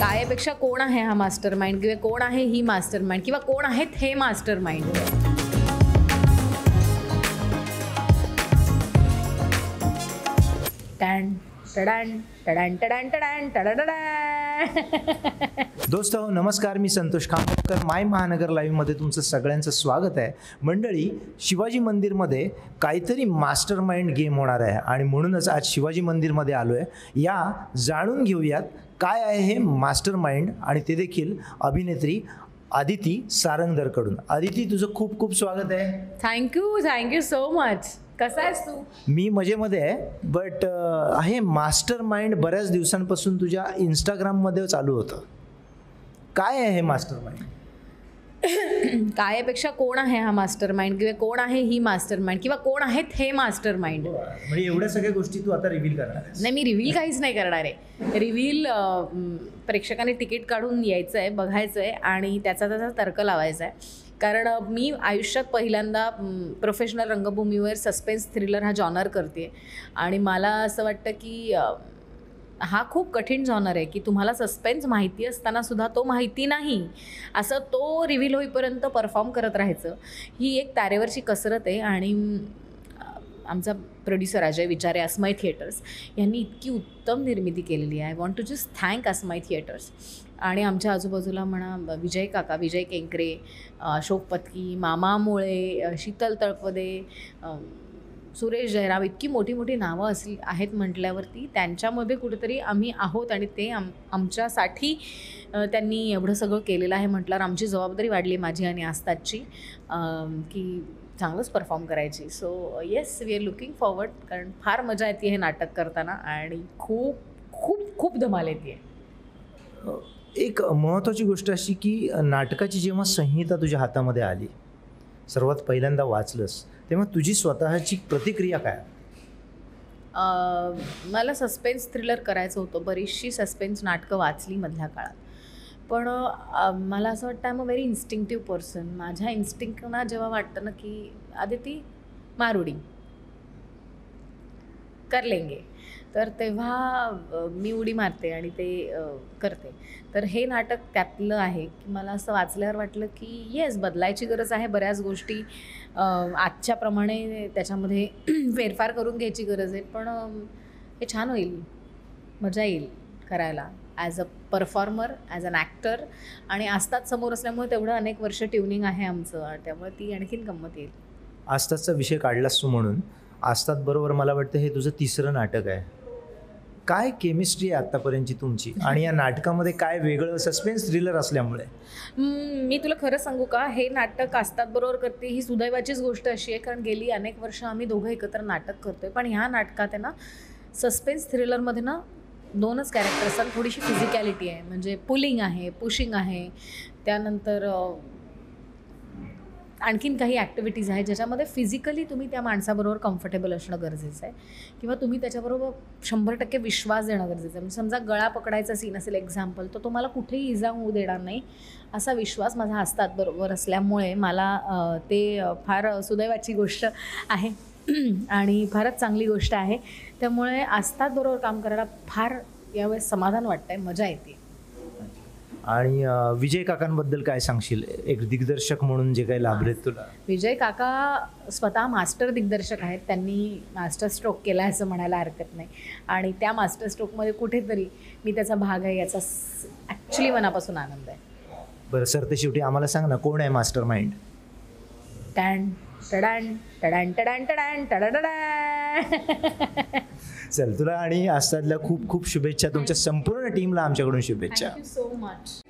कायपेक्षा कोण आहे हा मास्टर माइंड किंवा कोण आहे ही मास्टर माइंड किंवा कोण आहेत हे मास्टर माइंड. दोस्तों नमस्कार, मी संतोष खामकर. माय महानगर लाईव्हमध्ये तुमचं सगळ्यांचं स्वागत आहे. मंडळी, शिवाजी मंदिरमध्ये काहीतरी मास्टर माइंड गेम होणार आहे आणि म्हणूनच आज शिवाजी मंदिरमध्ये आलो आहे. या जाणून घेऊयात काय आहे हे मास्टर माइंड, आणि ते देखील अभिनेत्री आदिती सारंगधरकडून. आदिती, तुझं खूप खूप स्वागत आहे. Thank you so much. कसा आहेस तू? मी मजेमध्ये आहे. बट हे मास्टर माइंड बऱ्याच दिवसांपासून तुझ्या इंस्टाग्राममध्ये चालू होतं. काय आहे हे मास्टर माइंड? कायपेक्षा कोण आहे हा मास्टर माइंड किंवा कोण आहे ही मास्टर माइंड किंवा कोण आहेत हे मास्टर माइंड. म्हणजे एवढ्या सगळ्या गोष्टी तू आता रिव्हील करणार आहेस? नाही, मी रिव्हील काहीच नाही करणार आहे. रिव्हील प्रेक्षकांनी तिकीट काढून यायचं आहे, बघायचं आहे आणि त्याचा तर्क लावायचा आहे. कारण मी आयुष्यात पहिल्यांदा प्रोफेशनल रंगभूमीवर सस्पेन्स थ्रिलर हा जॉनर करते आणि मला असं वाटतं की हा खूप कठीण जॉनर आहे की तुम्हाला सस्पेन्स माहिती असताना सुद्धा तो माहिती नाही असं तो रिव्हील होईपर्यंत परफॉर्म करत राहायचं. ही एक तारेवरची कसरत आहे आणि आमचा प्रोड्युसर अजय विचारे, अस्माई थिएटर्स यांनी इतकी उत्तम निर्मिती केलेली आहे. I want to just thank Asmai theatres. आणि आमच्या आजूबाजूला म्हणा विजय काका, विजय केंकरे, अशोक पत्की, मामा मुळे, शीतल तळपदे, सुरेश जयराम, इतकी मोठी मोठी नावं आहेत म्हटल्यावरती त्यांच्यामध्ये कुठेतरी आम्ही आहोत आणि ते आमच्यासाठी त्यांनी एवढं सगळं केलेलं आहे म्हटल्यावर आमची जबाबदारी वाढली, माझी आणि आस्तादची, की चांगलंच परफॉर्म करायची. So yes, we are looking forward. कारण फार मजा येते हे नाटक करताना आणि खूप खूप खूप धमाल येते. एक महत्त्वाची गोष्ट अशी की नाटकाची जेव्हा संहिता तुझ्या हातामध्ये आली, सर्वात पहिल्यांदा वाचलंस, तेव्हा तुझी स्वतःची प्रतिक्रिया काय? मला सस्पेन्स थ्रिलर करायचं होतं. बरीचशी सस्पेन्स नाटकं वाचली मधल्या काळात, पण मला असं वाटतं I am a very instinctive person. माझ्या इन्स्टिंक्टना जेव्हा वाटतं ना की आदिती मारुडी कर लेंगे, तर तेव्हा मी उडी मारते आणि ते करते. तर हे नाटक त्यातलं आहे की मला असं वाचल्यावर वाटलं की येस, बदलायची गरज आहे. बऱ्याच गोष्टी आजच्याप्रमाणे त्याच्यामध्ये फेरफार करून घ्यायची गरज आहे. पण हे छान होईल, मजा येईल करायला as a performer, as an actor. आणि आस्ताद समोर असल्यामुळे तेवढं अनेक वर्ष ट्युनिंग आहे आमचं, त्यामुळे ती आणखीन गंमत येईल. आस्तादचा विषय काढलास तू म्हणून. आस्ताद बरोबर मला वाटतं हे तुझं तिसरं नाटक आहे. काय केमिस्ट्री आहे आत्तापर्यंतची तुमची, आणि या नाटकामध्ये काय वेगळं सस्पेन्स थ्रिलर असल्यामुळे? मी तुला खरं सांगू का, हे नाटक आस्तादबरोबर करते ही सुदैवाचीच गोष्ट अशी आहे. कारण गेली अनेक वर्ष आम्ही दोघं एकत्र नाटक करतोय, पण ह्या नाटकात आहे ना सस्पेन्स थ्रिलरमध्ये ना 2च कॅरेक्टर्स आणि थोडीशी फिजिकॅलिटी आहे. म्हणजे पुलिंग आहे, पुशिंग आहे, त्यानंतर आणखीन काही ॲक्टिव्हिटीज आहेत ज्याच्यामध्ये फिजिकली तुम्ही त्या माणसाबरोबर कम्फर्टेबल असणं गरजेचं आहे किंवा तुम्ही त्याच्याबरोबर 100% विश्वास देणं गरजेचं आहे. म्हणजे समजा गळा पकडायचा सीन असेल एक्झाम्पल, तर तो मला कुठेही इजा होऊ देणार नाही असा विश्वास माझा आस्ताद बरोबर असल्यामुळे मला ते फार सुदैवाची गोष्ट आहे आणि फारच चांगली गोष्ट आहे. त्यामुळे आस्ताद बरोबर काम करायला फार यावेळेस समाधान वाटतं आहे, मजा येते. आणि विजय काकांबद्दल काय सांगशील, एक दिग्दर्शक म्हणून जे काही लाभलेत तुला? विजय काका स्वतः मास्टर दिग्दर्शक आहेत. त्यांनी मास्टर स्ट्रोक केला असं म्हणायला हरकत नाही आणि त्या मास्टर स्ट्रोकमध्ये कुठेतरी मी त्याचा भाग आहे याचा ॲक्च्युली मनापासून आनंद आहे. बरं सर, ते शेवटी आम्हाला सांग ना, कोण आहे मास्टर माइंड? चल, तुला आणि आस्तादला खूप खूप शुभेच्छा. तुमच्या संपूर्ण टीमला आमच्याकडून शुभेच्छा. Thank you so much.